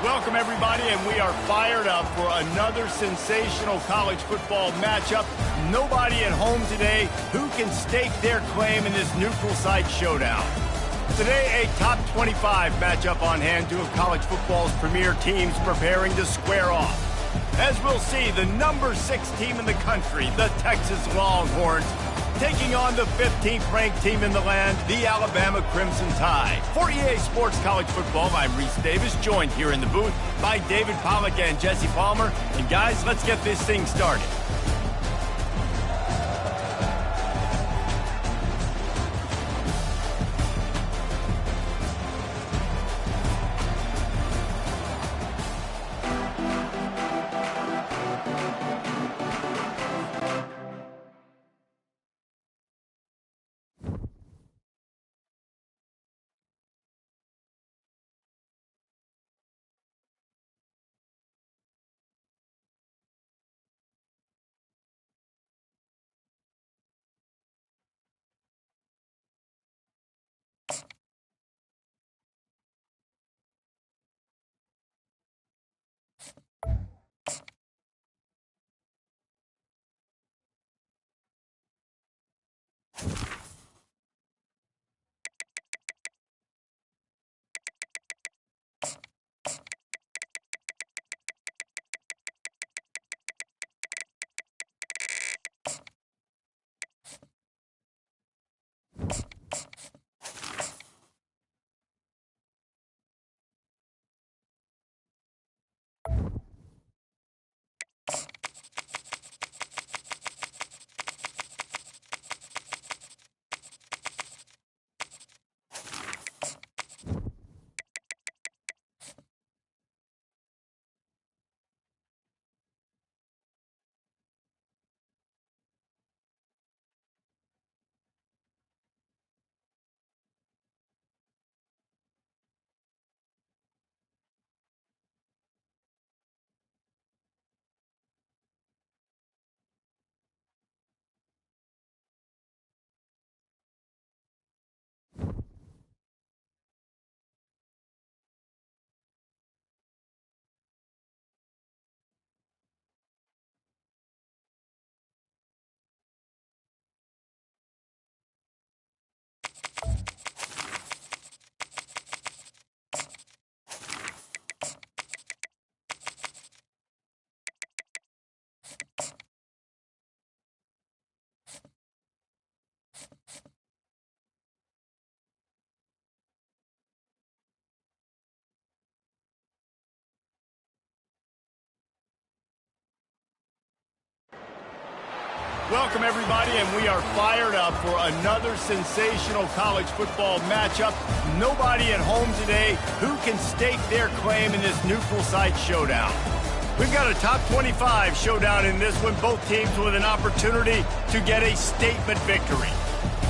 Welcome, everybody, and we are fired up for another sensational college football matchup. Nobody at home today who can stake their claim in this neutral site showdown. Today, a top 25 matchup on hand, two of college football's premier teams preparing to square off. As we'll see, the number 6 team in the country, the Texas Longhorns, taking on the 15th ranked team in the land, the Alabama Crimson Tide. For EA Sports College Football, I'm Reese Davis, joined here in the booth by David Pollack and Jesse Palmer. And guys, let's get this thing started. Welcome, everybody, and we are fired up for another sensational college football matchup. Nobody at home today who can stake their claim in this neutral site showdown. We've got a top 25 showdown in this one, both teams with an opportunity to get a statement victory.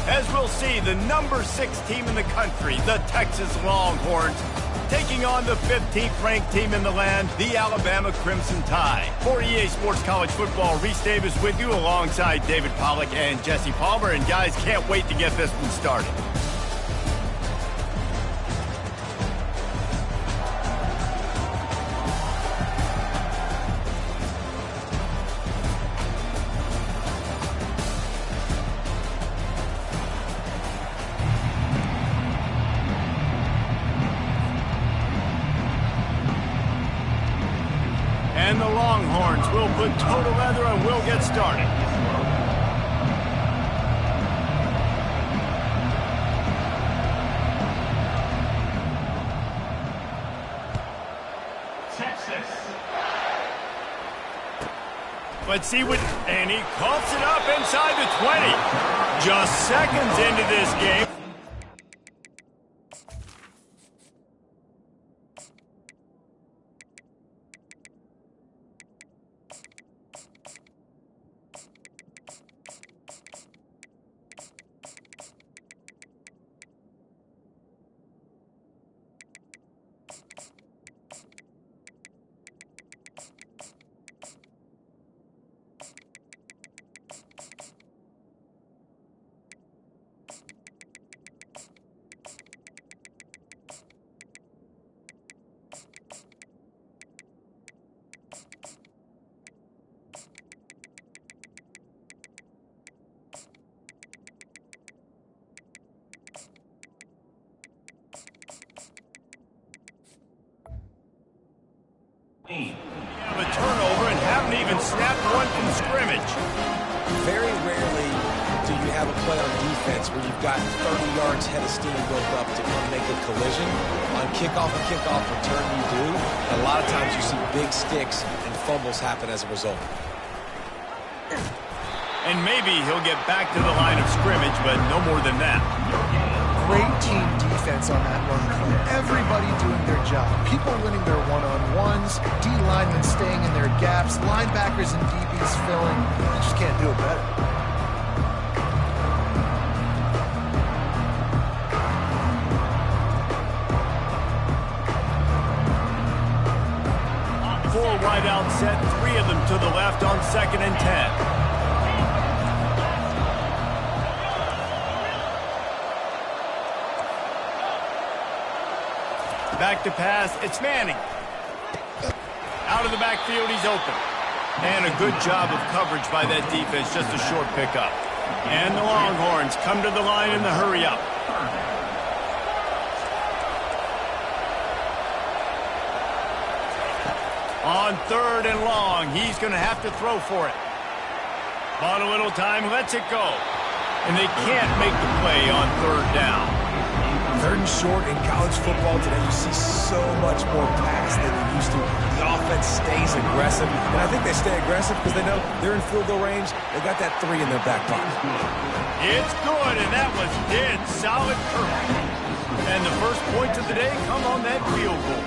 As we'll see, the number 6 team in the country, the Texas Longhorns, taking on the 15th ranked team in the land, the Alabama Crimson Tide. For EA Sports College Football, Reese Davis with you alongside David Pollack and Jesse Palmer. And guys, can't wait to get this one started. And the Longhorns will put toe to leather and we'll get started. Texas. Let's see what, and he coughs it up inside the 20. Just seconds into this game. Have a turnover and haven't even snapped one from scrimmage. Very rarely do you have a play on defense where you've got 30 yards head of steam built up to come make a collision. On kickoff and kickoff return you do. A lot of times you see big sticks and fumbles happen as a result. And maybe he'll get back to the line of scrimmage, but no more than that. Great team defense on that run play. Everybody doing their job. People winning their one-on-ones, D linemen staying in their gaps, linebackers and DBs filling. You just can't do it better. Four wide out set, three of them to the left on 2nd and 10. Back to pass, it's Manning. Out of the backfield, he's open. And a good job of coverage by that defense, just a short pickup. And the Longhorns come to the line in the hurry-up. On 3rd and long, he's going to have to throw for it. Bought a little time, lets it go. And they can't make the play on 3rd down. 3rd and short in college football today, you see so much more pass than you used to. The offense stays aggressive, and I think they stay aggressive because they know they're in field goal range. They got that 3 in their back pocket. It's good, and that was dead solid curve. And the first points of the day come on that field goal.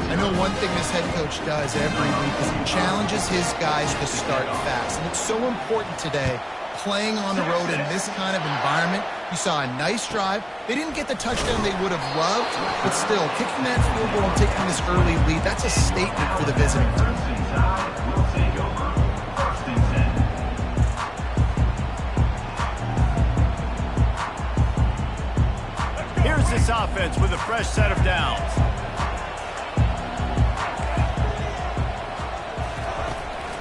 I know one thing this head coach does every week is he challenges his guys to start fast, and it's so important today. Playing on the road in this kind of environment, you saw a nice drive. They didn't get the touchdown they would have loved, but still, kicking that field goal and taking this early lead, that's a statement for the visiting team. Here's this offense with a fresh set of downs.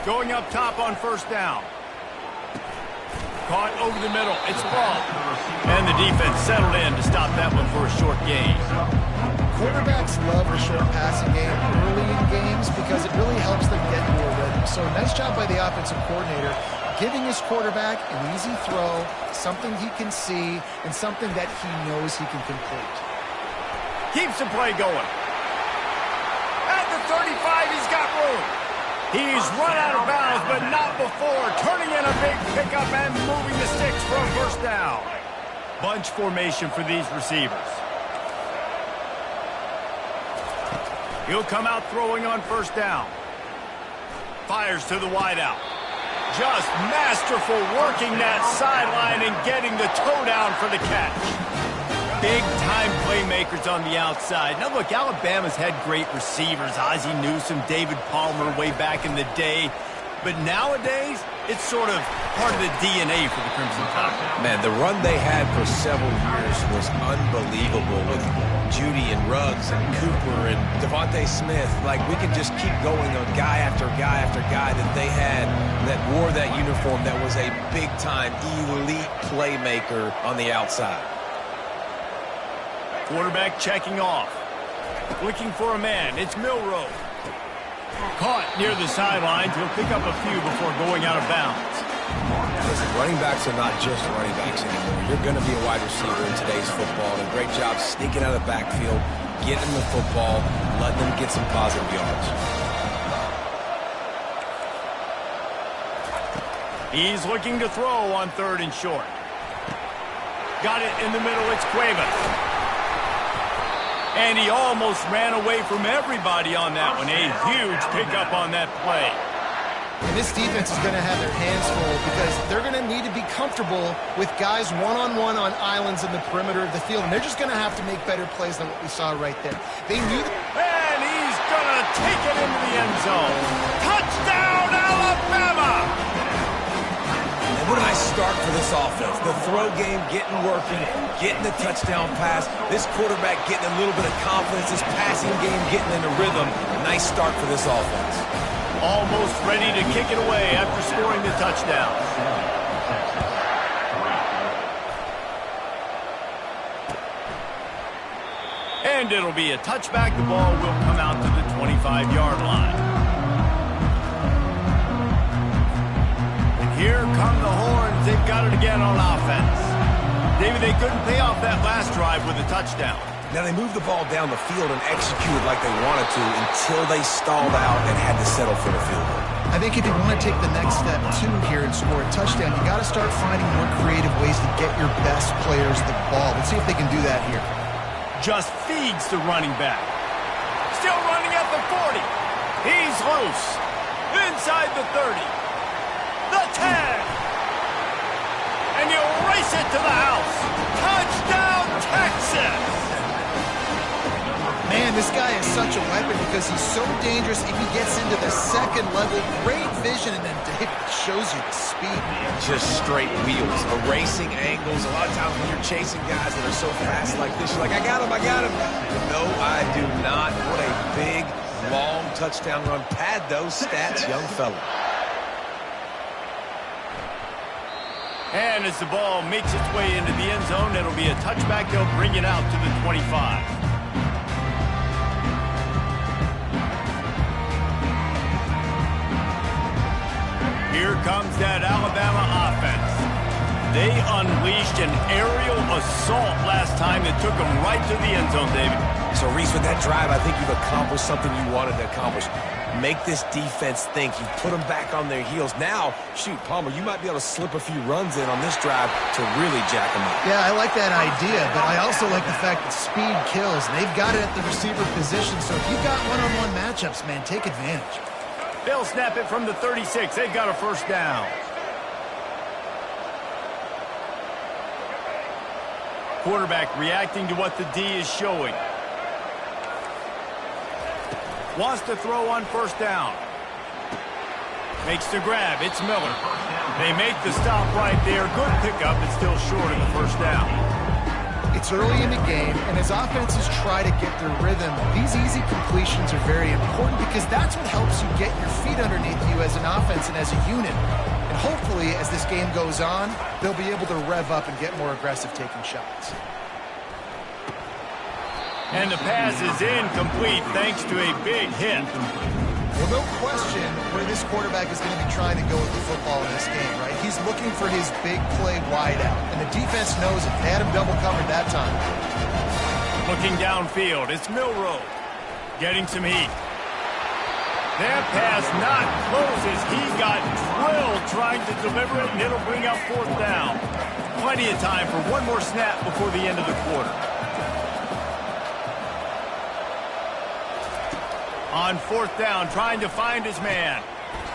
Going up top on 1st down. Caught over the middle. It's ball. And the defense settled in to stop that one for a short gain. Quarterbacks love a short passing game early in games because it really helps them get into a rhythm. So nice job by the offensive coordinator giving his quarterback an easy throw, something he can see, and something that he knows he can complete. Keeps the play going. At the 35, he's got room. He's run out of bounds, but not before. Turning in a big pickup and moving the sticks for a 1st down. Bunch formation for these receivers. He'll come out throwing on 1st down. Fires to the wideout. Just masterful working that sideline and getting the toe down for the catch. Big-time playmakers on the outside. Now, look, Alabama's had great receivers. Ozzie Newsome, David Palmer way back in the day. But nowadays, it's sort of part of the DNA for the Crimson Tide. Man, the run they had for several years was unbelievable with Judy and Ruggs and Cooper and Devontae Smith. Like, we can just keep going on guy after guy after guy that they had that wore that uniform that was a big-time elite playmaker on the outside. Quarterback checking off. Looking for a man. It's Milroe. Caught near the sidelines. He'll pick up a few before going out of bounds. Listen, running backs are not just running backs anymore. You're going to be a wide receiver in today's football. And a great job sneaking out of the backfield, getting the football, letting them get some positive yards. He's looking to throw on 3rd and short. Got it in the middle. It's Cuevas. And he almost ran away from everybody on that one. A huge pickup on that play. And this defense is going to have their hands full because they're going to need to be comfortable with guys one-on-one on islands in the perimeter of the field. And they're just going to have to make better plays than what we saw right there. They knew and he's going to take it into the end zone. Touchdown, Alabama! And what a nice start for this offense. The throw game getting working, getting the touchdown pass. This quarterback getting a little bit of confidence. This passing game getting in a rhythm. Nice start for this offense. Almost ready to kick it away after scoring the touchdown. And it'll be a touchback. The ball will come out to the 25-yard 25-yard line. And here come the horns. They've got it again on offense. David, they couldn't pay off that last drive with a touchdown. Now, they moved the ball down the field and executed like they wanted to until they stalled out and had to settle for the field goal. I think if you want to take the next step, too, here and score a touchdown, you got to start finding more creative ways to get your best players the ball. Let's see if they can do that here. Just feeds the running back. Still running at the 40. He's loose. Inside the 30. The 10. And you'll race it to the house. Touchdown, Texas! Man, this guy is such a weapon because he's so dangerous if he gets into the second level. Great vision, and then David shows you the speed. Just straight wheels, erasing angles. A lot of times when you're chasing guys that are so fast like this, you're like, I got him. No, I do not. What a big, long touchdown run. Pad those stats, young fella. And as the ball makes its way into the end zone, it'll be a touchback. They'll bring it out to the 25. Here comes that Alabama offense. They unleashed an aerial assault last time that took them right to the end zone, David. So, Reese, with that drive, I think you've accomplished something you wanted to accomplish. Make this defense think. You put them back on their heels. Now, shoot, Palmer, you might be able to slip a few runs in on this drive to really jack them up. Yeah, I like that idea, but I also like the fact that speed kills. And they've got it at the receiver position, so if you've got one-on-one matchups, man, take advantage. They'll snap it from the 36. They've got a first down. Quarterback reacting to what the D is showing. Wants to throw on first down. Makes the grab. It's Miller. They make the stop right there. Good pickup, but still short of the first down. It's early in the game, and as offenses try to get their rhythm, these easy completions are very important because that's what helps you get your feet underneath you as an offense and as a unit. And hopefully, as this game goes on, they'll be able to rev up and get more aggressive taking shots. And the pass is incomplete thanks to a big hit. Well, no question where this quarterback is going to be trying to go with the football in this game, right? He's looking for his big play wide out, and the defense knows it. They had him double covered that time. Looking downfield, it's Milroe getting some heat. That pass not close as he got drilled trying to deliver it, and it'll bring up fourth down. Plenty of time for one more snap before the end of the quarter. On fourth down, trying to find his man.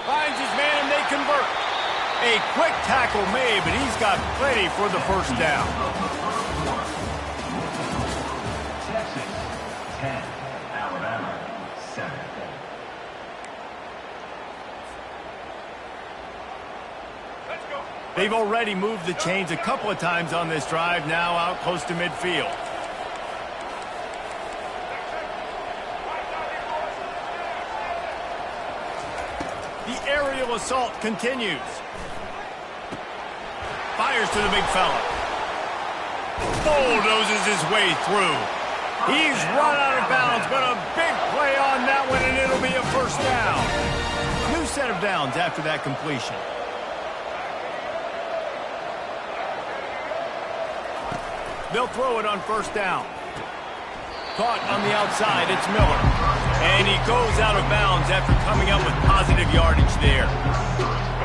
Finds his man, and they convert. A quick tackle made, but he's got plenty for the first down. Texas, 10. Alabama, 7. They've already moved the chains a couple of times on this drive, now out close to midfield. The aerial assault continues. Fires to the big fella. Bulldozes his way through. He's run out of bounds, but a big play on that one, and it'll be a first down. New set of downs after that completion. They'll throw it on first down. Caught on the outside, it's Miller. And he goes out of bounds after coming up with positive yardage there.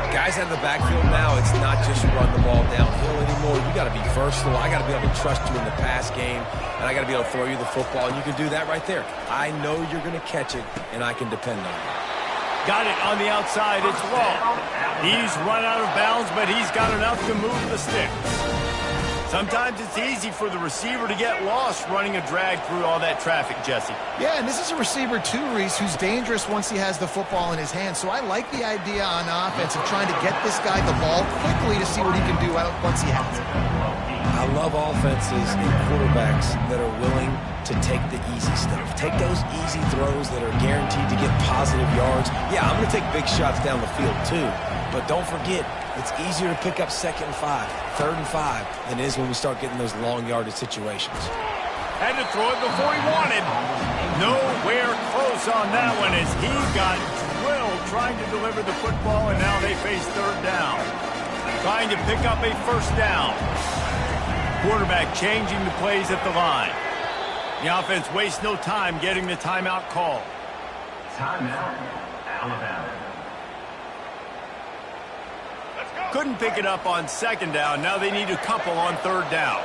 Guys out of the backfield now, it's not just run the ball downhill anymore. You got to be versatile. I got to be able to trust you in the pass game, and I got to be able to throw you the football, and you can do that right there. I know you're going to catch it, and I can depend on you. Got it on the outside, it's Law. He's run out of bounds, but he's got enough to move the sticks. Sometimes it's easy for the receiver to get lost running a drag through all that traffic, Jesse. Yeah, and this is a receiver too, Reese, who's dangerous once he has the football in his hands. So I like the idea on offense of trying to get this guy the ball quickly to see what he can do once he has it. I love offenses and quarterbacks that are willing to take the easy stuff. Take those easy throws that are guaranteed to get positive yards. Yeah, I'm going to take big shots down the field too. But don't forget, it's easier to pick up 2nd and 5, 3rd and 5 than it is when we start getting those long yardage situations. Had to throw it before he wanted. Nowhere close on that one as he got drilled trying to deliver the football, and now they face third down. Trying to pick up a first down. Quarterback changing the plays at the line. The offense wastes no time getting the timeout call. Timeout, Alabama. Couldn't pick it up on second down. Now they need a couple on third down.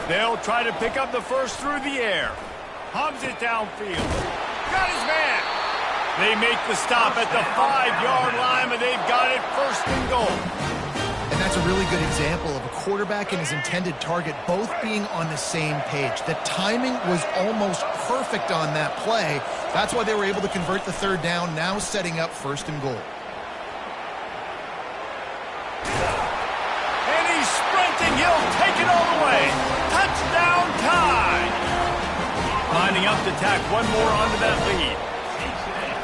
They'll try to pick up the first through the air. Hums it downfield. Got his man. They make the stop at the 5-yard line, but they've got it first and goal. And that's a really good example of a quarterback and his intended target both being on the same page. The timing was almost perfect on that play. That's why they were able to convert the third down, now setting up first and goal. And he's sprinting. He'll take it all the way. Touchdown time. Lining up to tack one more onto that lead.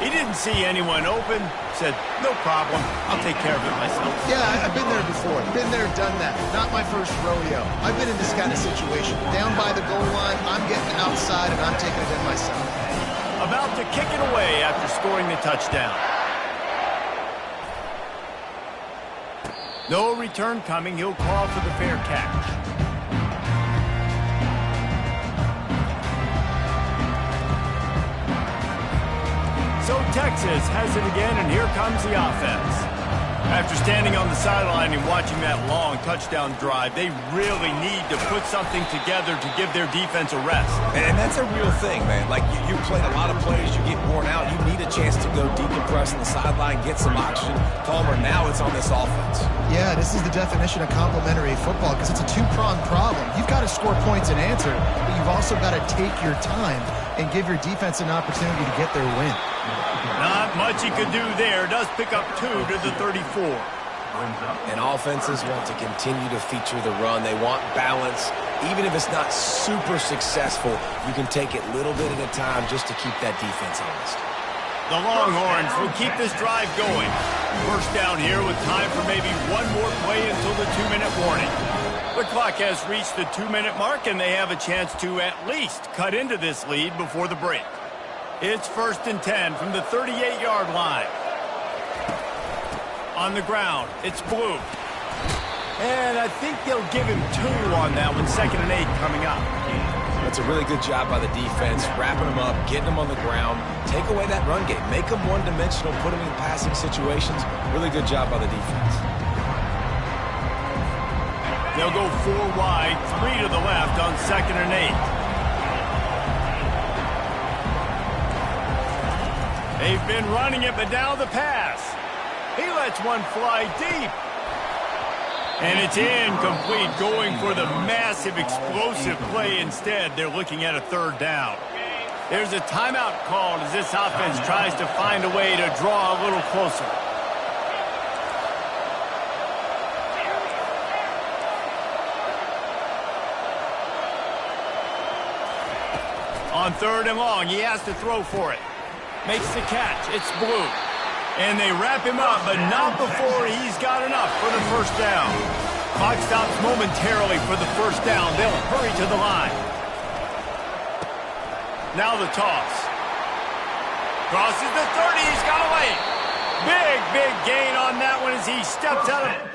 He didn't see anyone open. Said, no problem. I'll take care of it myself. Yeah, I've been there before. Been there, done that. Not my first rodeo. I've been in this kind of situation. Down by the goal line, I'm getting outside, and I'm taking it in myself. About to kick it away after scoring the touchdown. No return coming. He'll call for the fair catch. So Texas has it again, and here comes the offense. After standing on the sideline and watching that long touchdown drive, they really need to put something together to give their defense a rest. And that's a real thing, man. Like, you played a lot of plays, you get worn out, you need a chance to go decompress on the sideline, get some oxygen. Palmer, now it's on this offense. Yeah, this is the definition of complementary football because it's a two-pronged problem. You've got to score points and answer, but you've also got to take your time and give your defense an opportunity to get their win. Not much he could do there. Does pick up 2 to the 34. And offenses want to continue to feature the run. They want balance. Even if it's not super successful, you can take it little bit at a time just to keep that defense honest. The Longhorns will keep this drive going. First down here with time for maybe one more play until the 2-minute warning. The clock has reached the 2-minute mark, and they have a chance to at least cut into this lead before the break. It's 1st and 10 from the 38-yard line. On the ground, it's Blue. And I think they'll give him 2 on that one. 2nd and 8 coming up. That's a really good job by the defense, wrapping them up, getting them on the ground, take away that run game, make them one-dimensional, put them in passing situations. Really good job by the defense. They'll go 4 wide, 3 to the left on 2nd and 8. They've been running it, but now the pass. He lets one fly deep. And it's incomplete, going for the massive explosive play instead. They're looking at a 3rd down. There's a timeout called as this offense tries to find a way to draw a little closer. On 3rd and long, he has to throw for it. Makes the catch. It's Blue. And they wrap him up, but not before he's got enough for the first down. Clock stops momentarily for the first down. They'll hurry to the line. Now the toss. Crosses the 30. He's got away. Big gain on that one as he steps out of...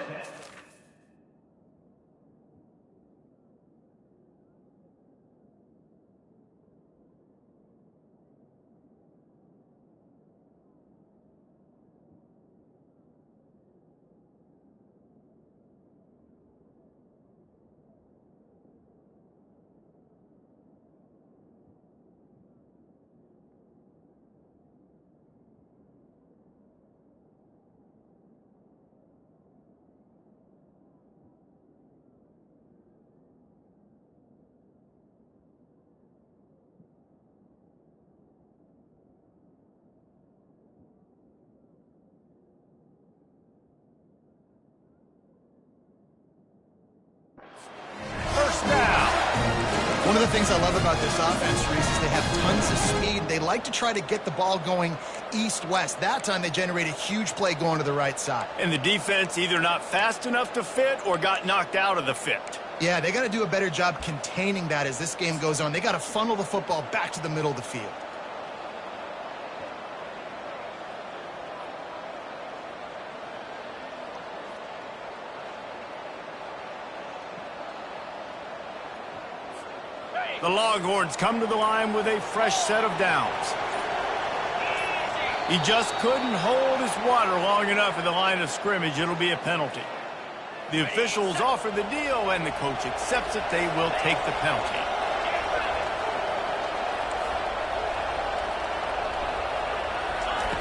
One of the things I love about this offense, Reese, is they have tons of speed. They like to try to get the ball going east-west. That time they generated a huge play going to the right side. And the defense either not fast enough to fit or got knocked out of the fit. Yeah, they got to do a better job containing that as this game goes on. They got to funnel the football back to the middle of the field. The Longhorns come to the line with a fresh set of downs. He just couldn't hold his water long enough at the line of scrimmage. It'll be a penalty. The officials offer the deal, and the coach accepts it. They will take the penalty.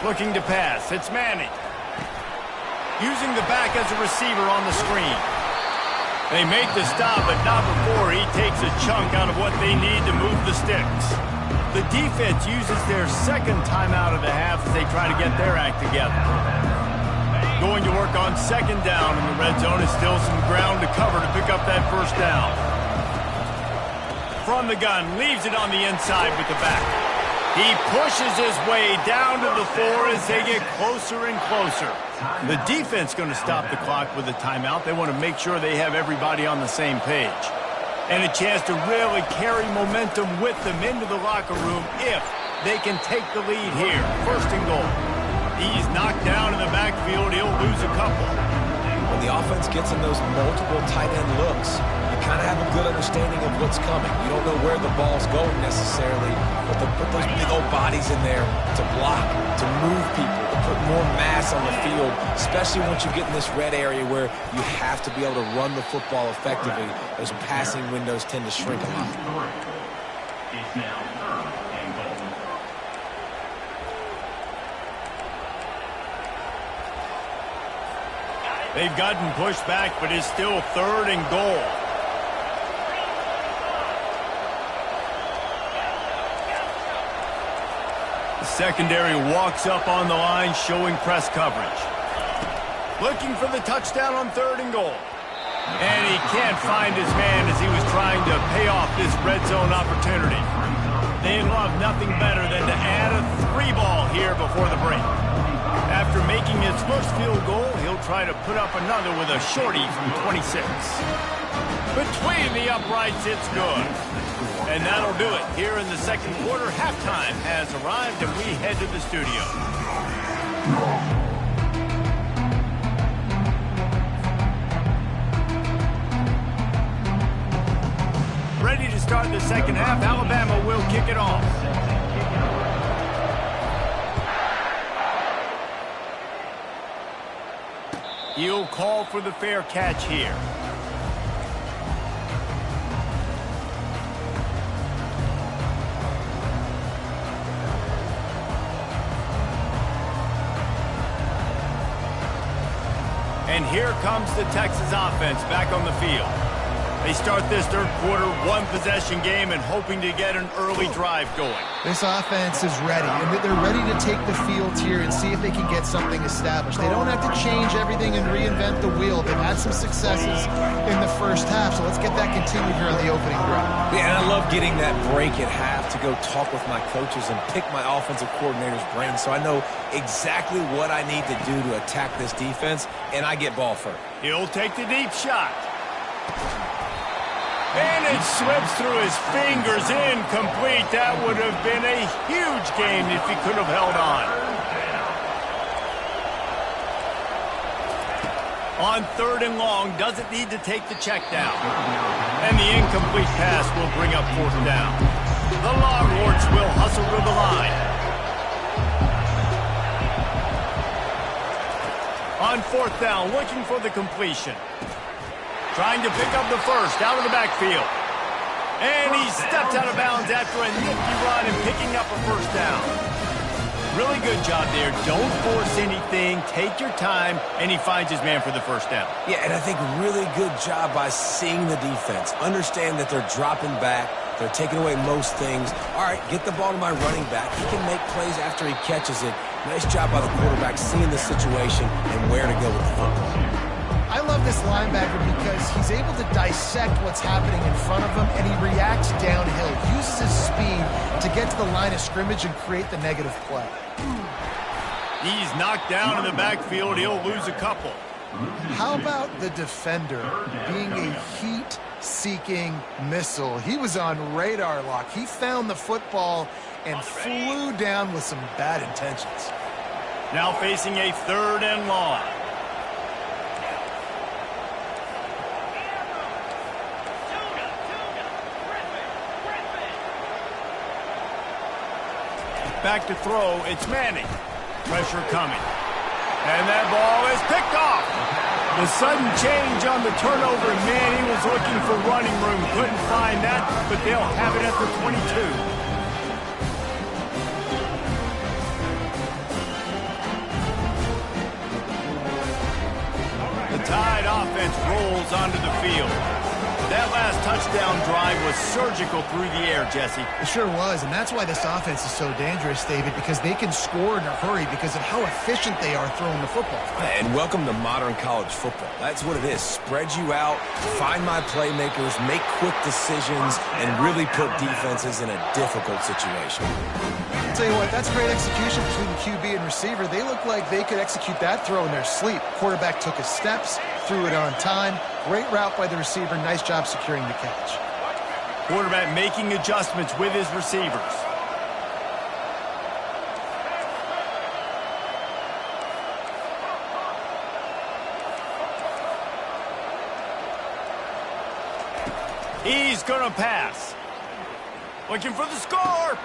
Looking to pass. It's Manning. Using the back as a receiver on the screen. They make the stop, but not before he takes a chunk out of what they need to move the sticks. The defense uses their second timeout of the half as they try to get their act together. Going to work on second down in the red zone. Is still some ground to cover to pick up that first down. From the gun, leaves it on the inside with the back. He pushes his way down to the 4 as they get closer and closer. The defense going to stop the clock with a timeout. They want to make sure they have everybody on the same page. And a chance to really carry momentum with them into the locker room if they can take the lead here. First and goal. He's knocked down in the backfield. He'll lose a couple. When the offense gets in those multiple tight end looks, you kind of have a good understanding of what's coming. You don't know where the ball's going necessarily, but they'll put those big old bodies in there to block, to move people, to put more mass on the field, especially once you get in this red area where you have to be able to run the football effectively. Those passing windows tend to shrink a lot. It's now 3rd and goal. They've gotten pushed back, but it's still 3rd and goal. The secondary walks up on the line, showing press coverage. Looking for the touchdown on 3rd and goal. And he can't find his man as he was trying to pay off this red zone opportunity. They love nothing better than to add a 3-ball here before the break. After making his first field goal, he'll try to put up another with a shorty from 26. Between the uprights, it's good. And that'll do it here in the second quarter. Halftime has arrived, and we head to the studio. Ready to start the second half. Alabama will kick it off. He'll call for the fair catch here. And here comes the Texas offense back on the field. They start this third quarter, one-possession game, and hoping to get an early drive going. This offense is ready, and they're ready to take the field here and see if they can get something established. They don't have to change everything and reinvent the wheel. They've had some successes in the first half, so let's get that continued here on the opening drive. Yeah, and I love getting that break at half to go talk with my coaches and pick my offensive coordinator's brain so I know exactly what I need to do to attack this defense, and I get ball first. He'll take the deep shot. And it slips through his fingers, incomplete. That would have been a huge game if he could have held on. On 3rd and long, doesn't need to take the check down. And the incomplete pass will bring up 4th down. The Longhorns will hustle to the line. On 4th down, looking for the completion. Trying to pick up the first out of the backfield. And he stepped out of bounds after a nifty run and picking up a first down. Really good job there. Don't force anything. Take your time. And he finds his man for the first down. Yeah, and I think really good job by seeing the defense. Understand that they're dropping back. They're taking away most things. All right, get the ball to my running back. He can make plays after he catches it. Nice job by the quarterback seeing the situation and where to go with the football. I love this linebacker because he's able to dissect what's happening in front of him, and he reacts downhill, uses his speed to get to the line of scrimmage and create the negative play. He's knocked down in the backfield. He'll lose a couple. How about the defender being a heat seeking missile. He was on radar lock. He found the football and flew down with some bad intentions. Now facing a 3rd and long. Back to throw, it's Manning. Pressure coming. And that ball is picked off. The sudden change on the turnover, Manning was looking for running room. Couldn't find that, but they'll have it at the 22. The Tide offense rolls onto the field. That last touchdown drive was surgical through the air, Jesse. It sure was, and that's why this offense is so dangerous, David, because they can score in a hurry because of how efficient they are throwing the football. And welcome to modern college football. That's what it is. Spread you out, find my playmakers, make quick decisions, and really put defenses in a difficult situation. I'll tell you what, that's great execution between the QB and receiver. They look like they could execute that throw in their sleep. Quarterback took his steps, threw it on time. Great route by the receiver. Nice job securing the catch. Quarterback making adjustments with his receivers. He's going to pass. Looking for the score.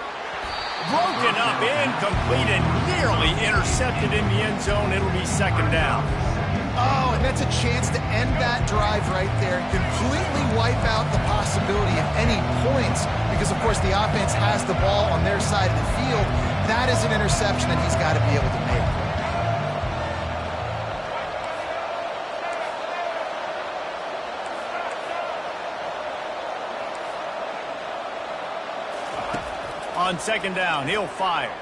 Broken up, incomplete, and nearly intercepted in the end zone. It'll be 2nd down. Oh, and that's a chance to end that drive right there. Completely wipe out the possibility of any points because, of course, the offense has the ball on their side of the field. That is an interception that he's got to be able to make. On 2nd down, he'll fire.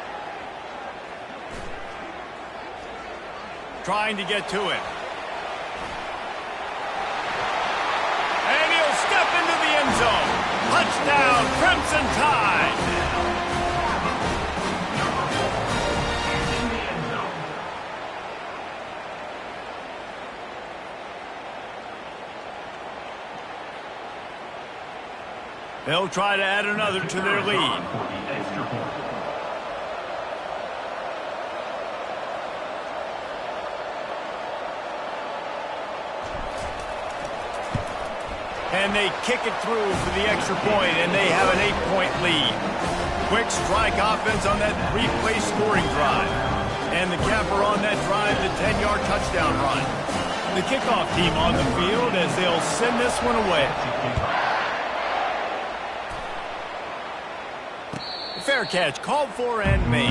Trying to get to it. And he'll step into the end zone. Touchdown, Crimson Tide. They'll try to add another to their lead. And they kick it through for the extra point, and they have an 8-point lead. Quick strike offense on that 3-play scoring drive. And the capper on that drive, the 10-yard touchdown run. The kickoff team on the field as they'll send this one away. Fair catch called for and made.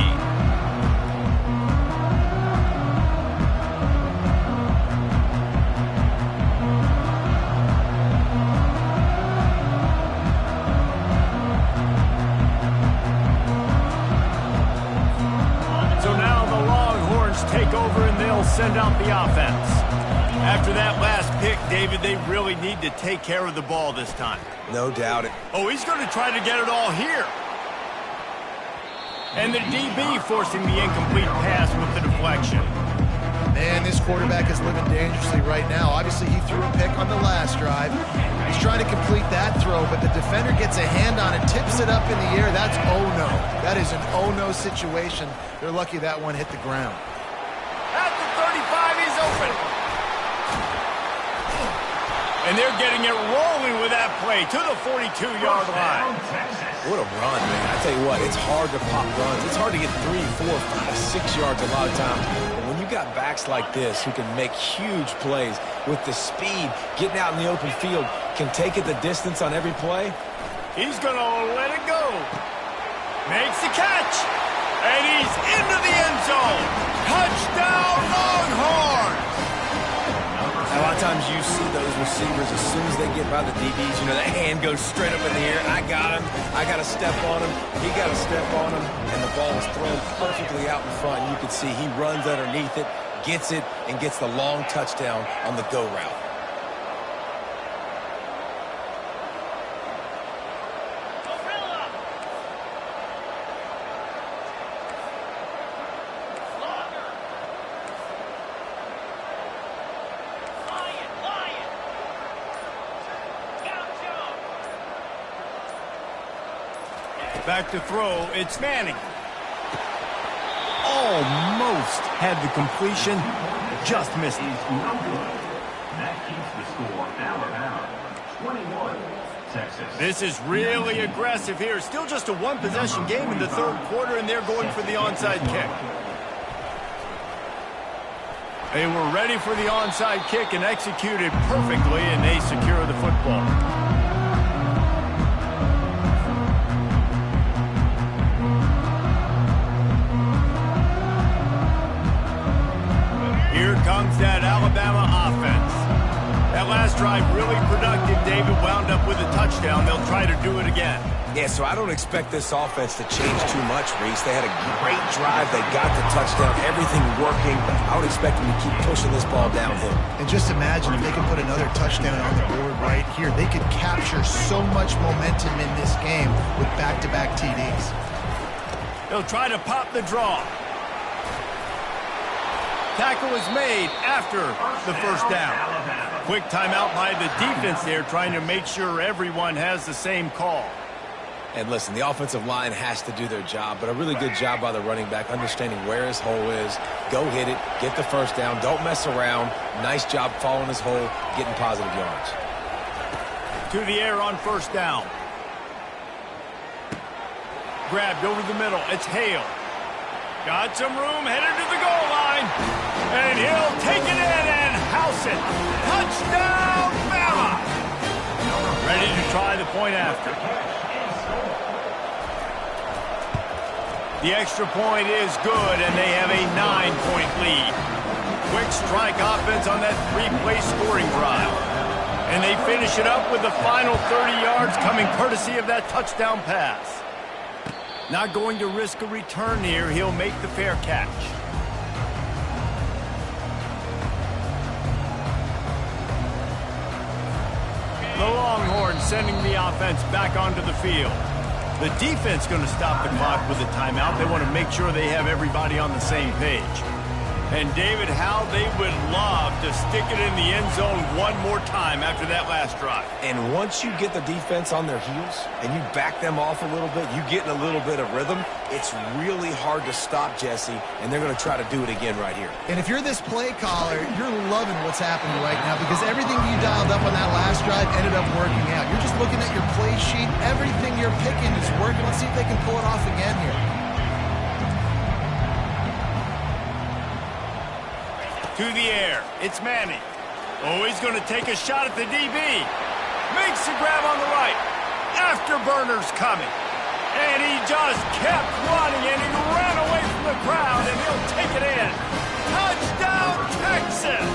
So now the Longhorns take over and they'll send out the offense. After that last pick, David, they really need to take care of the ball this time. No doubt it. Oh, he's going to try to get it all here. And the DB forcing the incomplete pass with the deflection. Man, this quarterback is living dangerously right now. Obviously, he threw a pick on the last drive. He's trying to complete that throw, but the defender gets a hand on it, tips it up in the air. That's oh-no. That is an oh-no situation. They're lucky that one hit the ground. At the 35, he's open. And they're getting it rolling with that play to the 42-yard line. What a run, man. I tell you what, it's hard to pop runs. It's hard to get 3, 4, 5, 6 yards a lot of times. But when you got backs like this who can make huge plays with the speed, getting out in the open field, can take it the distance on every play. He's going to let it go. Makes the catch. And he's into the end zone. Touchdown, Longhorns. A lot of times you see those receivers, as soon as they get by the DBs, you know, that hand goes straight up in the air. I got him. I got to step on him. He got to step on him. And the ball is thrown perfectly out in front. You can see he runs underneath it, gets it, and gets the long touchdown on the go route. Back to throw, it's Manning. Almost had the completion, just missed it. That keeps the score Alabama 21, Texas. This is really aggressive here. Still just a one-possession game in the third quarter, and they're going for the onside kick. They were ready for the onside kick and executed perfectly, and they secure the football. Here comes that Alabama offense. That last drive really productive. David wound up with a touchdown. They'll try to do it again. Yeah, so I don't expect this offense to change too much, Reese. They had a great drive. They got the touchdown. Everything working. I would expect them to keep pushing this ball downhill. And just imagine if they could put another touchdown on the board right here. They could capture so much momentum in this game with back-to-back TDs. They'll try to pop the draw. Tackle is made after the first down. Quick timeout by the defense there, trying to make sure everyone has the same call. And listen, the offensive line has to do their job, but a really good job by the running back, understanding where his hole is. Go hit it, get the first down, don't mess around. Nice job following his hole, getting positive yards. To the air on first down. Grabbed over the middle, it's Hale. Got some room, headed to the goal line. And he'll take it in and house it. Touchdown, Bama! Ready to try the point after. The extra point is good, and they have a 9-point lead. Quick strike offense on that three-play scoring drive. And they finish it up with the final 30 yards coming courtesy of that touchdown pass. Not going to risk a return here. He'll make the fair catch. The Longhorns sending the offense back onto the field. The defense going to stop the clock with a timeout. They want to make sure they have everybody on the same page. And David, how they would love to stick it in the end zone one more time after that last drive. And once you get the defense on their heels and you back them off a little bit, you get in a little bit of rhythm, it's really hard to stop, Jesse, and they're going to try to do it again right here. And if you're this play caller, you're loving what's happening right now because everything you dialed up on that last drive ended up working out. You're just looking at your play sheet. Everything you're picking is working. Let's see if they can pull it off again here. To the air, it's Manning. Oh, he's going to take a shot at the DB. Makes the grab on the right. Afterburner's coming. And he just kept running, and he ran away from the crowd, and he'll take it in. Touchdown, Texas!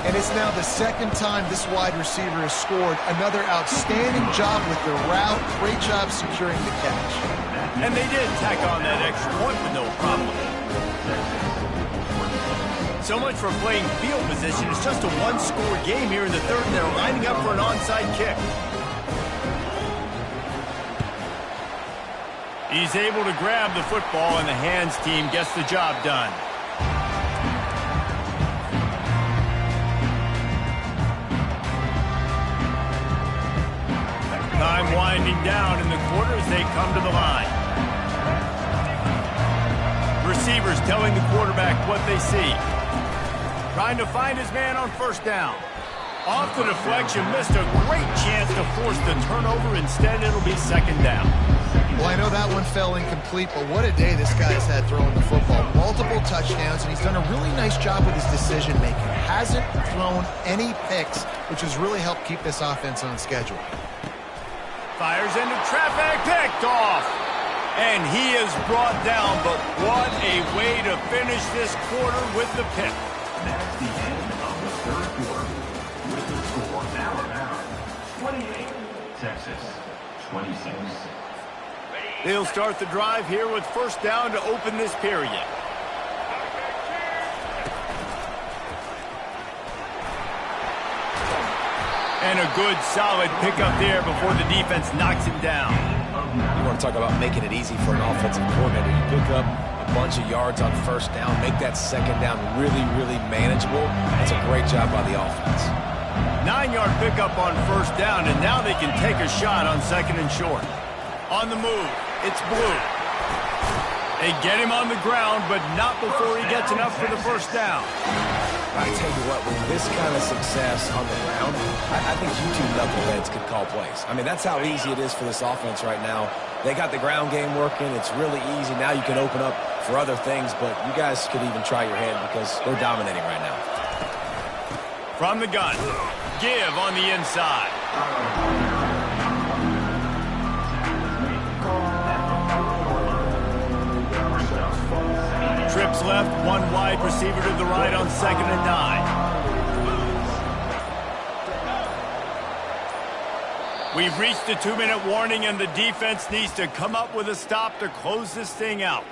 And it's now the second time this wide receiver has scored. Another outstanding job with the route. Great job securing the catch. And they did tack on that extra point with no problem. So much for playing field position. It's just a one-score game here in the third, and they're lining up for an onside kick. He's able to grab the football, and the hands team gets the job done. Time winding down in the quarter as they come to the line. Receivers telling the quarterback what they see. Trying to find his man on first down. Off the deflection, missed a great chance to force the turnover. Instead, it'll be second down. Well, I know that one fell incomplete, but what a day this guy's had throwing the football. Multiple touchdowns, and he's done a really nice job with his decision-making. Hasn't thrown any picks, which has really helped keep this offense on schedule. Fires into traffic, picked off. And he is brought down, but what a way to finish this quarter with the pick. That's the end of the third quarter. With the score, Alabama 28, Texas 26. They'll start the drive here with first down to open this period. And a good, solid pickup there before the defense knocks him down. You want to talk about making it easy for an offensive coordinator. You pick up a bunch of yards on first down, make that second down really, really manageable. That's a great job by the offense. 9-yard pickup on first down, and now they can take a shot on second and short. On the move, it's Blue. They get him on the ground, but not before he gets enough for the first down. I tell you what, with this kind of success on the ground, I think you two knuckleheads could call plays. I mean, that's how easy it is for this offense right now. They got the ground game working. It's really easy. Now you can open up for other things, but you guys could even try your hand because they're dominating right now. From the gun, give on the inside. Trips left, one wide receiver to the right on 2nd and 9. We've reached the 2-minute warning, and the defense needs to come up with a stop to close this thing out.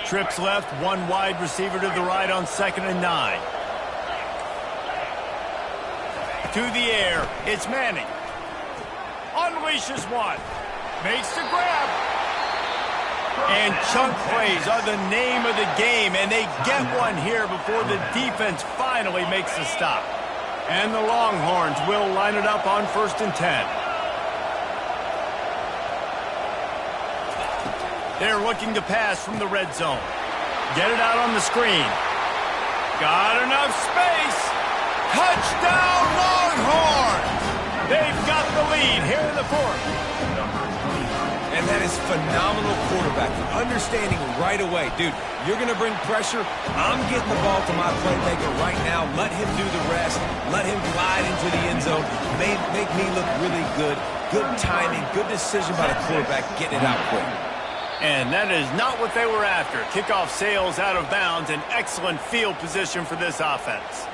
Trips left, one wide receiver to the right on 2nd and 9. To the air, it's Manning. Unleashes one. Makes the grab. And chunk plays are the name of the game, and they get one here before the defense finally makes the stop. And the Longhorns will line it up on 1st and 10. They're looking to pass from the red zone. Get it out on the screen. Got enough space. Touchdown, Longhorns! They've got the lead here in the 4th. And that is phenomenal quarterbacking. Understanding right away. Dude, you're going to bring pressure. I'm getting the ball to my playmaker right now. Let him do the rest. Let him glide into the end zone. Make me look really good. Good timing. Good decision by the quarterback getting it out quick. And that is not what they were after. Kickoff sails out of bounds. An excellent field position for this offense.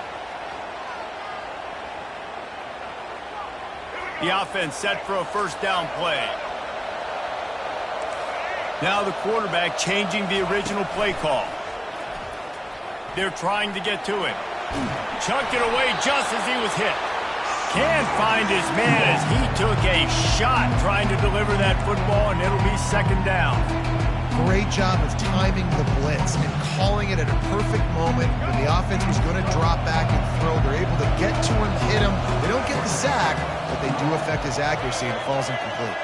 The offense set for a first down play. Now the quarterback changing the original play call. They're trying to get to him. Chucked it away just as he was hit. Can't find his man as he took a shot trying to deliver that football, and it'll be 2nd down. Great job of timing the blitz and calling it at a perfect moment when the offense was going to drop back and throw. They're able to get to him, hit him. They don't get the sack, but they do affect his accuracy, and it falls incomplete.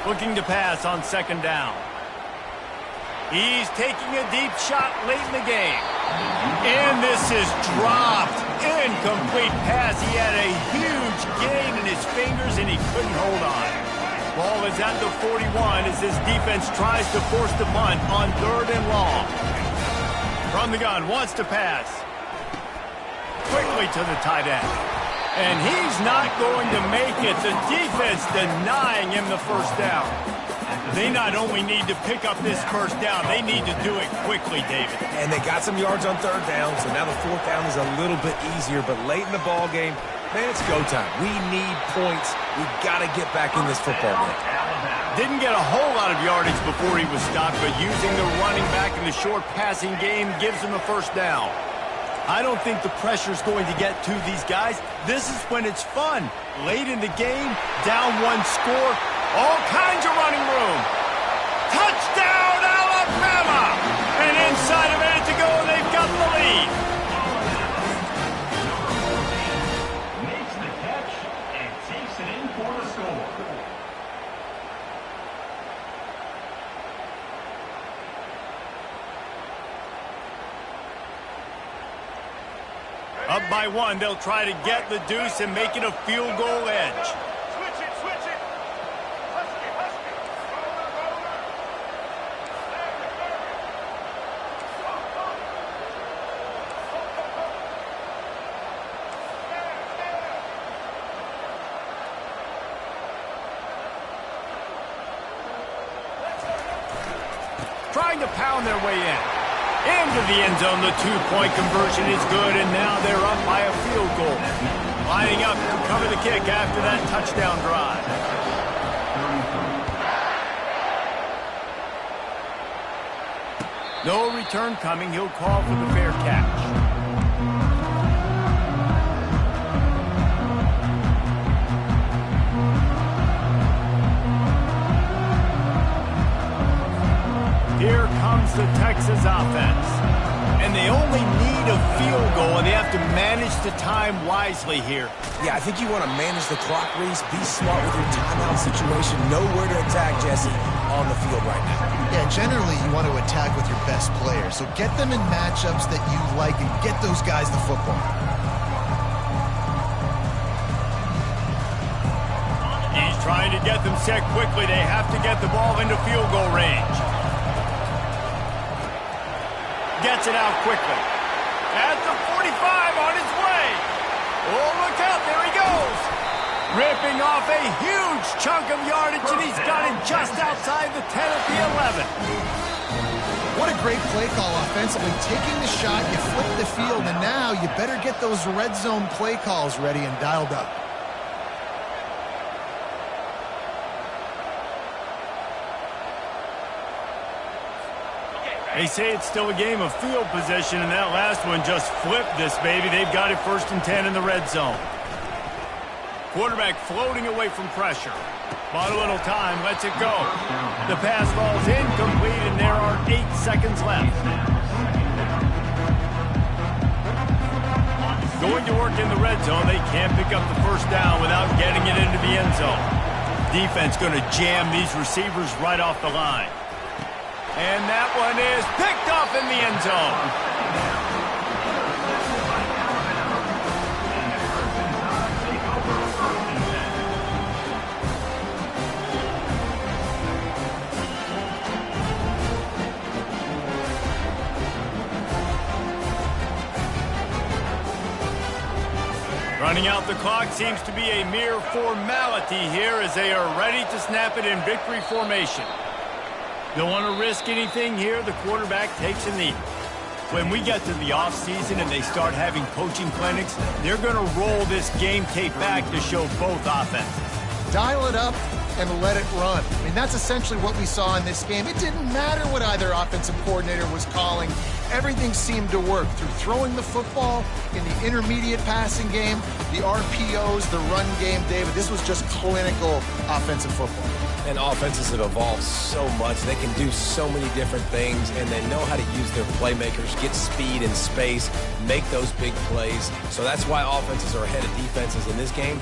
Looking to pass on 2nd down. He's taking a deep shot late in the game. And this is dropped. Incomplete pass. He had a huge gain in his fingers, and he couldn't hold on. Ball is at the 41 as his defense tries to force the punt on 3rd and long. From the gun, wants to pass. Quickly to the tight end. And he's not going to make it. The defense denying him the first down. They not only need to pick up this first down, they need to do it quickly, David. And they got some yards on 3rd down, so now the 4th down is a little bit easier. But late in the ball game, man, it's go time. We need points. We've got to get back in this football game. Didn't get a whole lot of yardage before he was stopped, but using the running back in the short passing game gives him a first down. I don't think the pressure's going to get to these guys. This is when it's fun. Late in the game, down one score, all kinds of running room. Touchdown, Alabama! And inside a minute to go, they've got the lead. Makes the catch and takes it in for the score. Up by 1, they'll try to get the deuce and make it a field goal edge. Switch it, switch it. Husky, husky. Trying to pound their way in. Into the end zone, the 2-point conversion is good, and now they're up by a field goal. Lining up to cover the kick after that touchdown drive. No return coming. He'll call for the fair catch. the Texas offense. And they only need a field goal, and they have to manage the time wisely here. Yeah, I think you want to manage the clock, Reese. Be smart with your timeout situation. Know where to attack, Jesse, on the field right now. Yeah, generally you want to attack with your best player. So get them in matchups that you like and get those guys the football. He's trying to get them set quickly. They have to get the ball into field goal range. Gets it out quickly. At the 45 on his way. Oh, look out. There he goes. Ripping off a huge chunk of yardage, and he's got it just outside the 10 at the 11. What a great play call offensively. Taking the shot, you flip the field, and now you better get those red zone play calls ready and dialed up. They say it's still a game of field position, and that last one just flipped this baby. They've got it 1st and 10 in the red zone. Quarterback floating away from pressure. Bought a little time, lets it go. The pass ball's incomplete, and there are 8 seconds left. Going to work in the red zone, they can't pick up the 1st down without getting it into the end zone. Defense going to jam these receivers right off the line. And that one is picked off in the end zone. Running out the clock seems to be a mere formality here as they are ready to snap it in victory formation. Don't want to risk anything here. The quarterback takes a knee. When we get to the offseason and they start having coaching clinics, they're going to roll this game tape back to show both offenses. Dial it up and let it run. I mean, that's essentially what we saw in this game. It didn't matter what either offensive coordinator was calling. Everything seemed to work through throwing the football in the intermediate passing game, the RPOs, the run game. David, this was just clinical offensive football. And offenses have evolved so much. They can do so many different things, and they know how to use their playmakers, get speed and space, make those big plays. So that's why offenses are ahead of defenses in this game.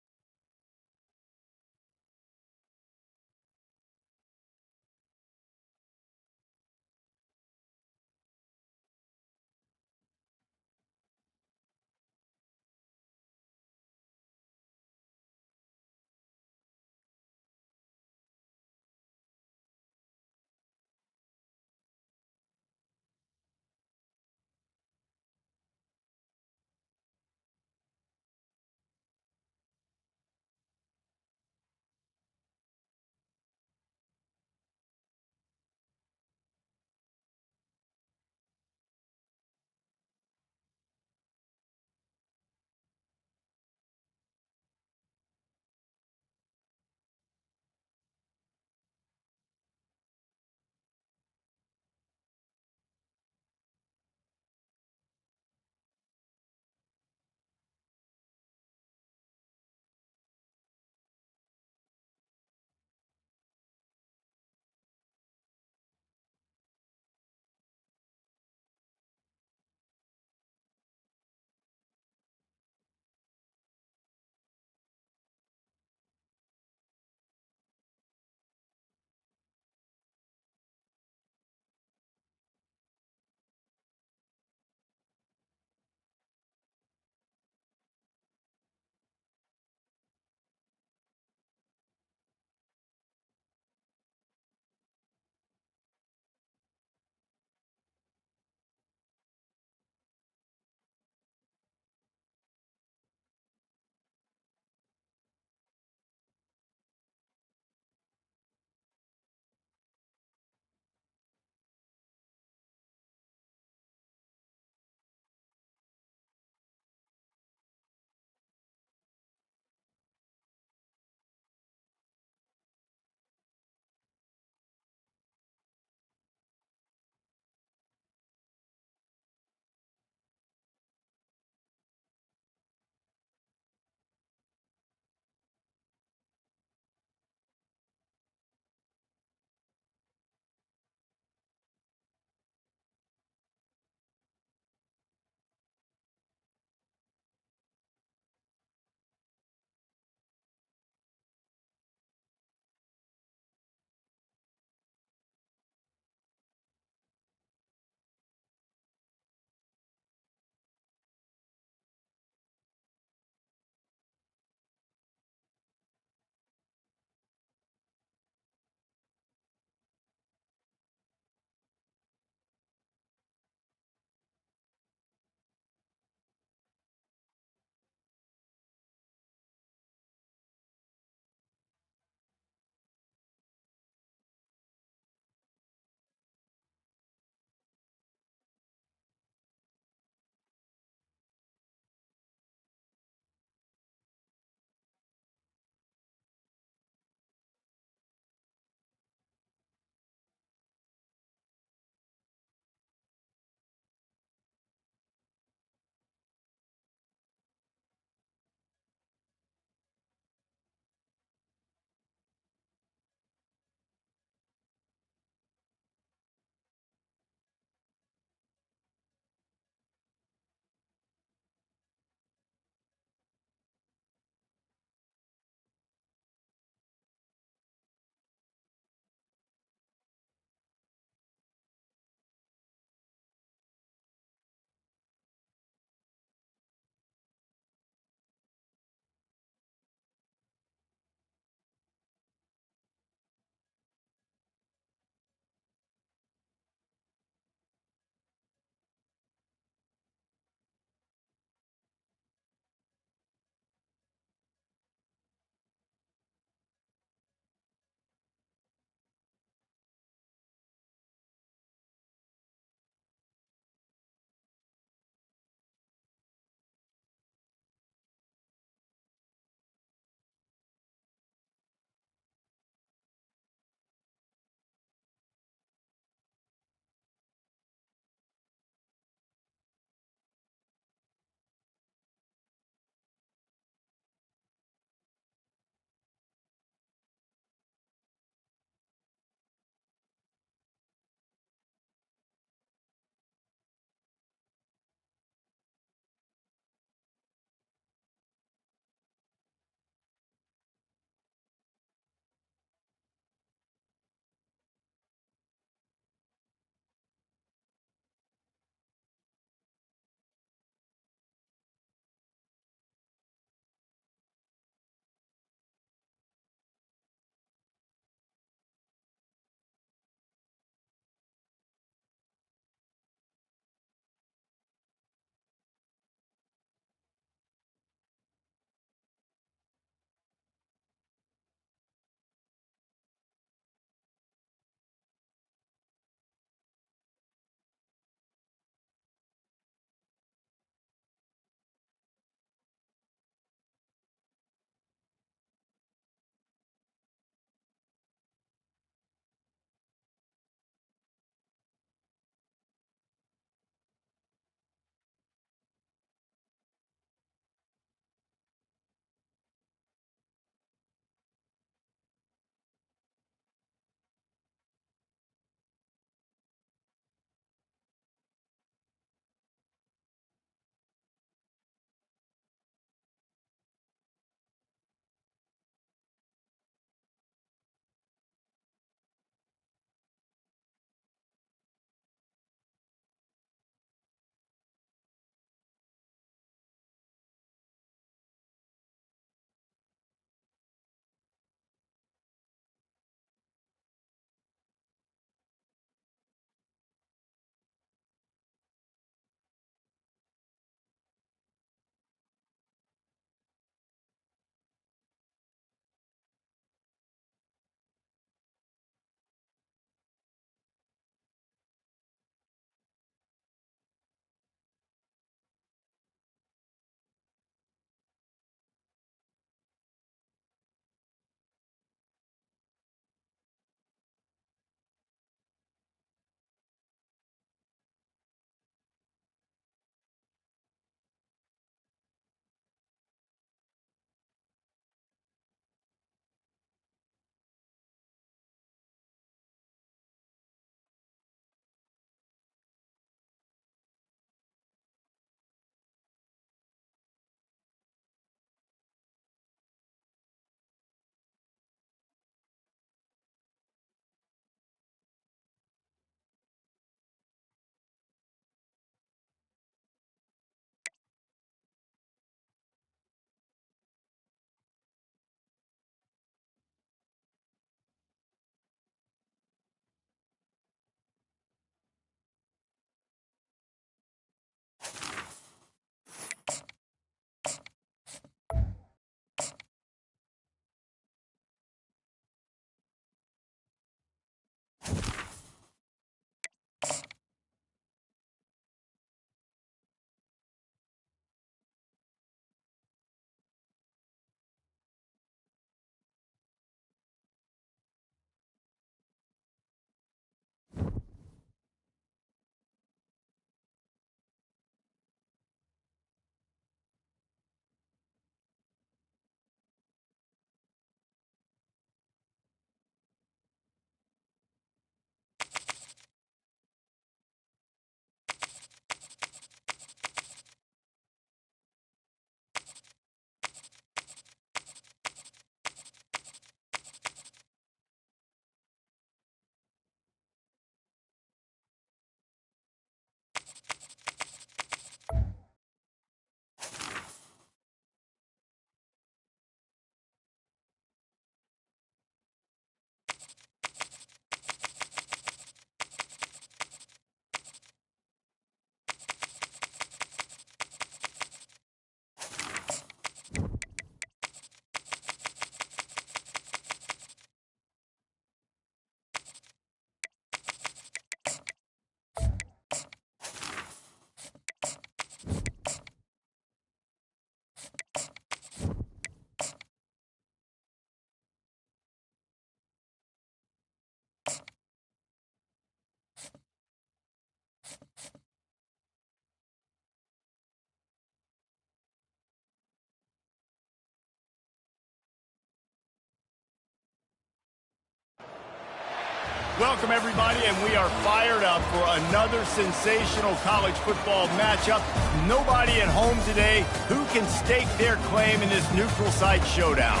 Welcome, everybody, and we are fired up for another sensational college football matchup. Nobody at home today who can stake their claim in this neutral site showdown.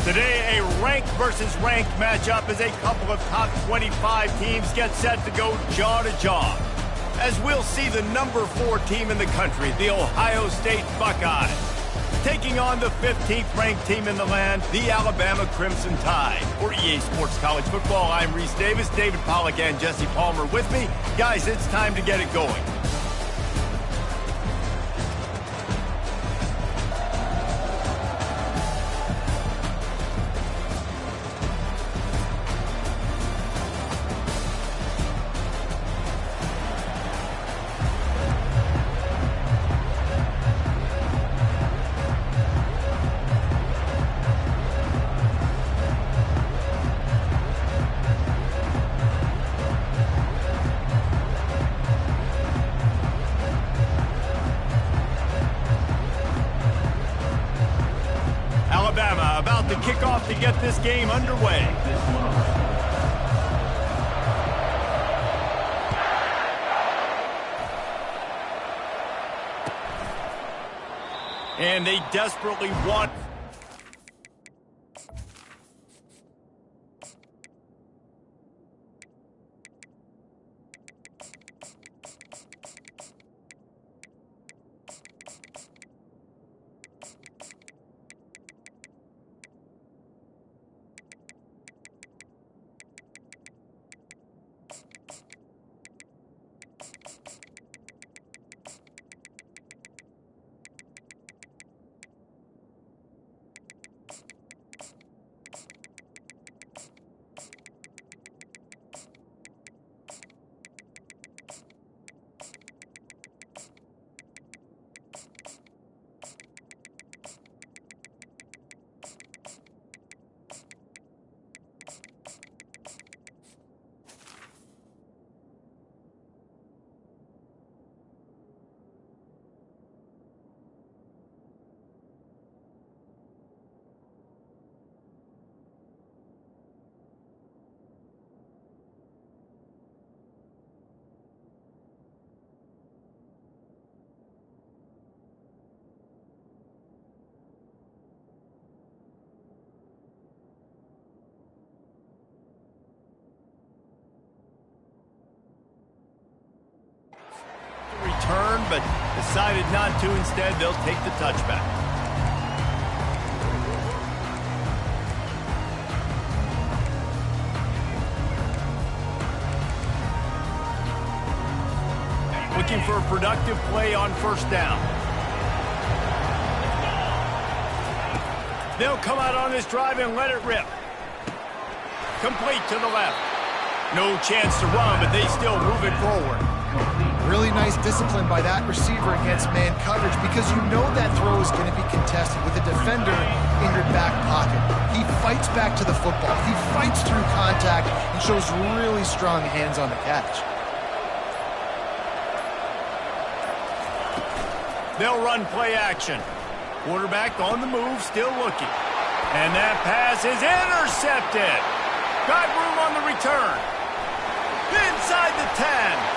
Today, a ranked versus ranked matchup as a couple of top 25 teams get set to go jaw to jaw. As we'll see the number 4 team in the country, the Ohio State Buckeyes, taking on the 15th ranked team in the land, the Alabama Crimson Tide. For EA Sports College Football, I'm Reese Davis, David Pollack and Jesse Palmer with me. Guys, it's time to get it going. About to kick off to get this game underway. And they desperately want... return, but decided not to. Instead, they'll take the touchback. Looking for a productive play on first down. They'll come out on this drive and let it rip. Complete to the left. No chance to run, but they still move it forward. Really nice discipline by that receiver against man coverage because you know that throw is going to be contested with a defender in your back pocket. He fights back to the football. He fights through contact and shows really strong hands on the catch. They'll run play action. Quarterback on the move, still looking. And that pass is intercepted. Got room on the return. Inside the 10.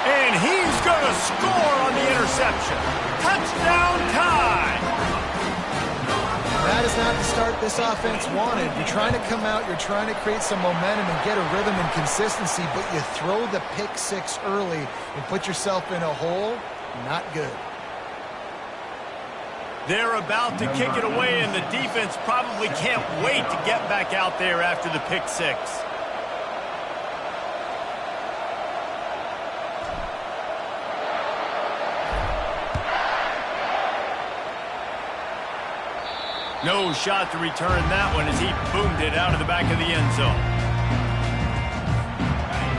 And he's going to score on the interception. Touchdown time. That is not the start this offense wanted. You're trying to come out, you're trying to create some momentum and get a rhythm and consistency, but you throw the pick six early and put yourself in a hole. Not good. They're about to kick it away, and the defense probably can't wait to get back out there after the pick six. No shot to return that one as he boomed it out of the back of the end zone.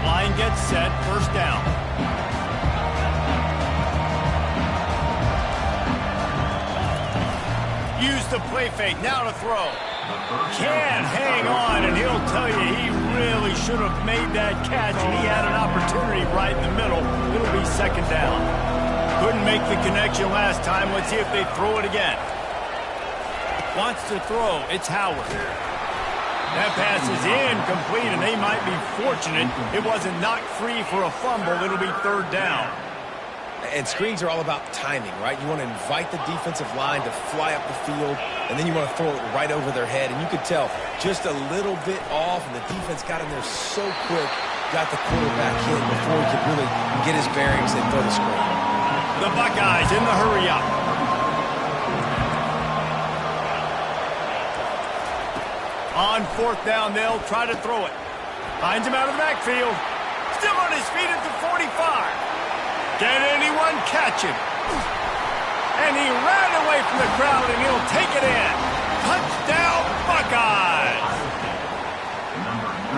Line gets set, first down. Use the play fake, now to throw. Can't hang on, and he'll tell you he really should have made that catch, and he had an opportunity right in the middle. It'll be second down. Couldn't make the connection last time. Let's see if they throw it again. Wants to throw. It's Howard. That pass is incomplete, and they might be fortunate it wasn't knocked free for a fumble. It'll be third down. And screens are all about timing, right? You want to invite the defensive line to fly up the field, and then you want to throw it right over their head. And you could tell just a little bit off, and the defense got in there so quick, got the quarterback hit before he could really get his bearings and throw the screen. The Buckeyes in the hurry-up. On fourth down, they'll try to throw it. Finds him out of the backfield. Still on his feet at the 45. Can anyone catch him? And he ran away from the crowd, and he'll take it in. Touchdown, Buckeyes!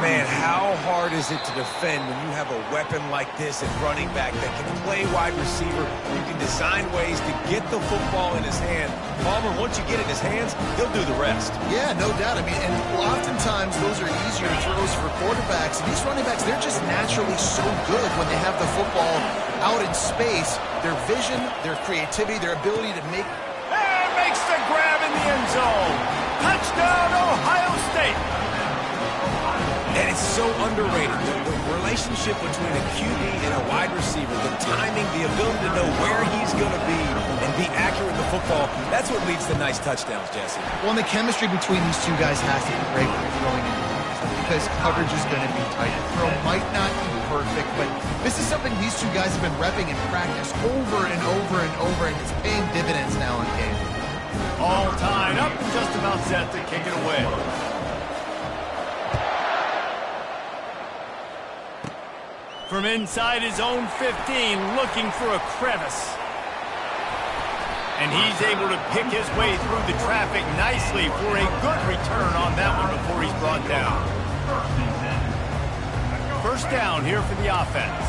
Man, how hard is it to defend when you have a weapon like this at running back that can play wide receiver? You can design ways to get the football in his hand. Palmer, once you get it in his hands, he'll do the rest. Yeah, no doubt. I mean, and oftentimes those are easier throws for quarterbacks. And these running backs, they're just naturally so good when they have the football out in space. Their vision, their creativity, their ability to make... And makes the grab in the end zone. Touchdown, Ohio State. And it's so underrated. The relationship between a QB and a wide receiver, the timing, the ability to know where he's going to be and be accurate with the football, that's what leads to nice touchdowns, Jesse. Well, and the chemistry between these two guys has to be great when they're throwing in because coverage is going to be tight. The throw might not be perfect, but this is something these two guys have been repping in practice over and over and over, and it's paying dividends now on game. All tied up and just about set to kick it away. From inside his own 15, looking for a crevice. And he's able to pick his way through the traffic nicely for a good return on that one before he's brought down. First down here for the offense.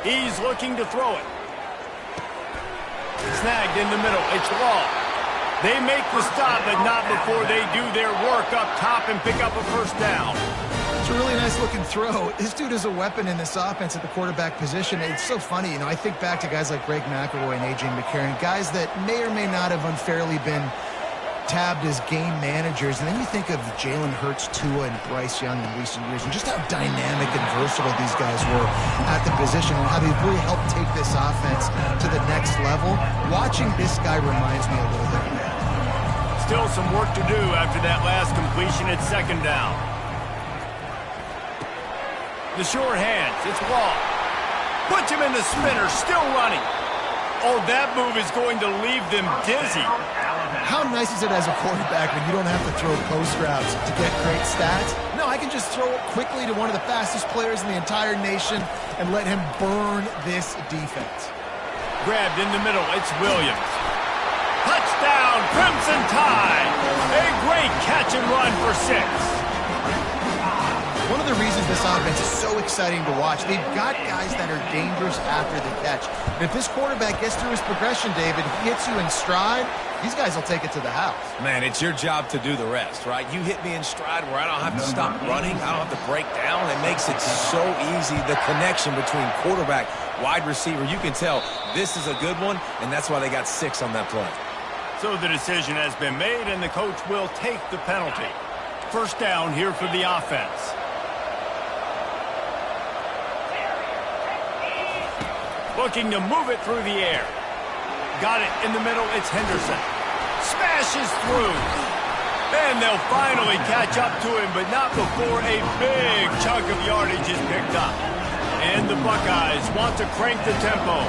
He's looking to throw it. Snagged in the middle. It's Law. They make the stop, but not before they do their work up top and pick up a first down. It's a really nice-looking throw. This dude is a weapon in this offense at the quarterback position. It's so funny, you know, I think back to guys like Greg McElroy and A.J. McCarron, guys that may or may not have unfairly been tabbed as game managers. And then you think of Jalen Hurts, Tua, and Bryce Young in recent years, and just how dynamic and versatile these guys were at the position and how they really helped take this offense to the next level. Watching this guy reminds me a little bit of that. Still some work to do after that last completion at second down. The short hands, it's Law. Puts him in the spinner, still running. Oh, that move is going to leave them dizzy. How nice is it as a quarterback when you don't have to throw post routes to get great stats? No, I can just throw it quickly to one of the fastest players in the entire nation and let him burn this defense. Grabbed in the middle, it's Williams. Touchdown, Crimson Tide. A great this offense is so exciting to watch. They've got guys that are dangerous after the catch. And if this quarterback gets through his progression, David, he hits you in stride, these guys will take it to the house. Man, it's your job to do the rest, right? You hit me in stride where I don't have to stop running. I don't have to break down. It makes it so easy. The connection between quarterback, wide receiver, you can tell this is a good one, and that's why they got 6 on that play. So the decision has been made, and the coach will take the penalty. First down here for the offense. Looking to move it through the air. Got it in the middle. It's Henderson. Smashes through. And they'll finally catch up to him, but not before a big chunk of yardage is picked up. And the Buckeyes want to crank the tempo.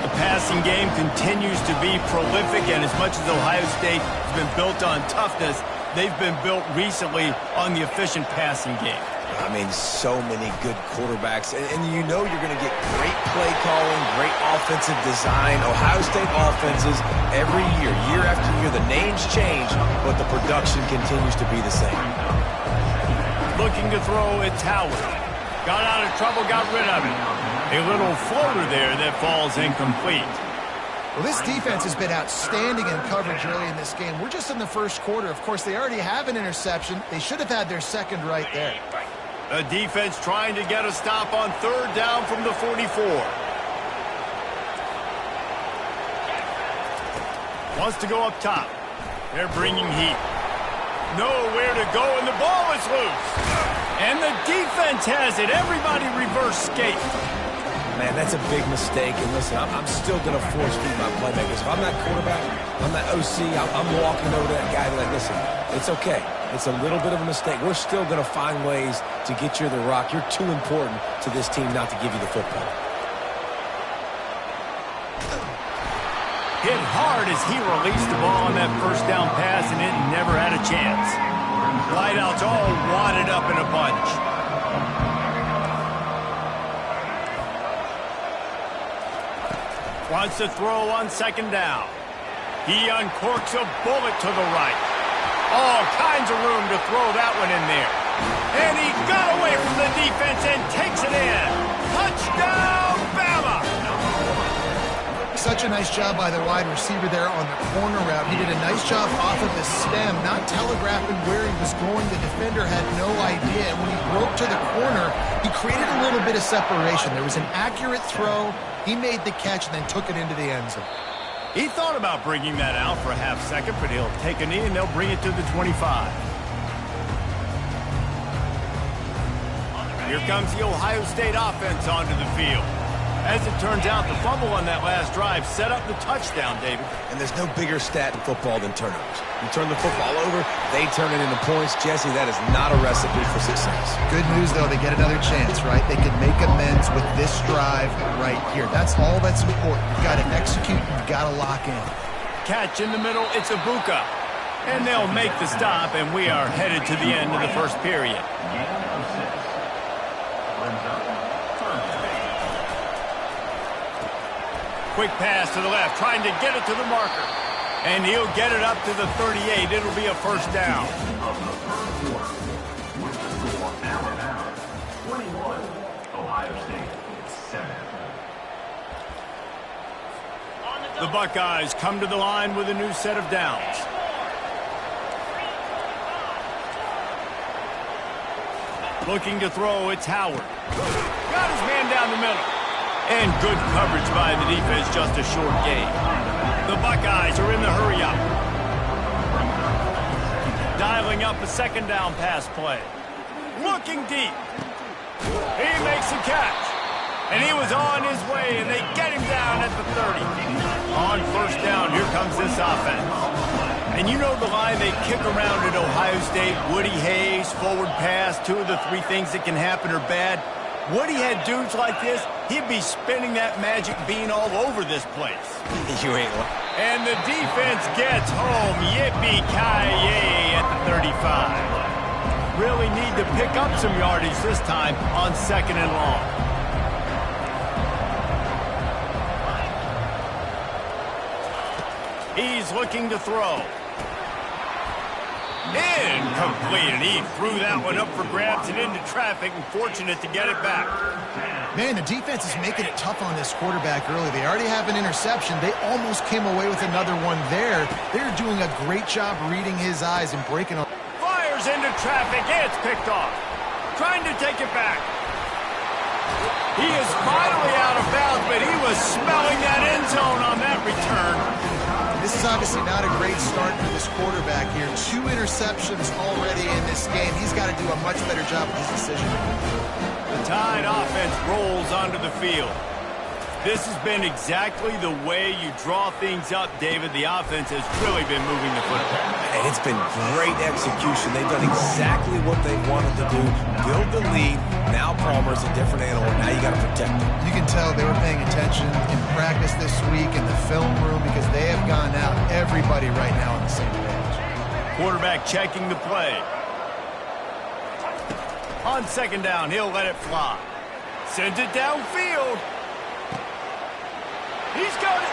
The passing game continues to be prolific, and as much as Ohio State has been built on toughness, they've been built recently on the efficient passing game. I mean, so many good quarterbacks, and you know you're going to get great play calling, great offensive design. Ohio State offenses every year after year, the names change, but the production continues to be the same. Looking to throw, it's Howard. Got out of trouble, got rid of it. A little floater there that falls incomplete. Well, this defense has been outstanding in coverage early in this game. We're just in the first quarter. Of course, they already have an interception. They should have had their second right there. The defense trying to get a stop on third down from the 44. Wants to go up top. They're bringing heat. Nowhere to go, and the ball is loose. And the defense has it. Everybody reverse skate. Man, that's a big mistake. And listen, I'm still going to force feed my playmakers. If I'm that quarterback, I'm that OC, I'm walking over to that guy like, listen, it's okay. It's a little bit of a mistake. We're still going to find ways to get you the rock. You're too important to this team not to give you the football. Hit hard as he released the ball on that first down pass, and it never had a chance. Wideouts all wadded up in a bunch. Wants to throw on second down. He uncorks a bullet to the right. All kinds of room to throw that one in there. And he got away from the defense and takes it in. Touchdown, Bama! Such a nice job by the wide receiver there on the corner route. He did a nice job off of the stem, not telegraphing where he was going. The defender had no idea. And when he broke to the corner, he created a little bit of separation. There was an accurate throw. He made the catch and then took it into the end zone. He thought about bringing that out for a half second, but he'll take a knee and they'll bring it to the 25. Here comes the Ohio State offense onto the field. As it turns out, the fumble on that last drive set up the touchdown, David. And there's no bigger stat in football than turnovers. You turn the football over, they turn it into points. Jesse, that is not a recipe for success. Good news, though, they get another chance, right? They can make amends with this drive right here. That's all that's important. You've got to execute, you've got to lock in. Catch in the middle, it's Ibuka. And they'll make the stop, and we are headed to the end of the first period. Quick pass to the left, trying to get it to the marker. And he'll get it up to the 38. It'll be a first down. The Buckeyes come to the line with a new set of downs. Looking to throw, it's Howard. Got his man down the middle. And good coverage by the defense, just a short gain. The Buckeyes are in the hurry-up. Dialing up a second down pass play. Looking deep. He makes the catch. And he was on his way, and they get him down at the 30. On first down, here comes this offense. And you know the line they kick around at Ohio State, Woody Hayes, forward pass, 2 of the 3 things that can happen are bad. Woody had dudes like this, he'd be spinning that magic bean all over this place. You ain't lying. And the defense gets home. Yippee-ki-yay at the 35. Really need to pick up some yardage this time on second and long. He's looking to throw. Incomplete, and he threw that one up for grabs and into traffic, and fortunate to get it back. Man, the defense is making it tough on this quarterback early. They already have an interception. They almost came away with another one there. They're doing a great job reading his eyes and breaking on. Fires into traffic, and it's picked off. Trying to take it back. He is finally out of bounds, but he was smelling that end zone on that return. This is obviously not a great start for this quarterback here. 2 interceptions already in this game. He's got to do a much better job with his decision. The Tide offense rolls onto the field. This has been exactly the way you draw things up, David. The offense has really been moving the football. And it's been great execution. They've done exactly what they wanted to do. Build the lead. Now Palmer's a different animal. Now you got to protect him. You can tell they were paying attention in practice this week in the film room because they have gone out, everybody right now on the same page. Quarterback checking the play. On second down, he'll let it fly. Sends it downfield. He's got it.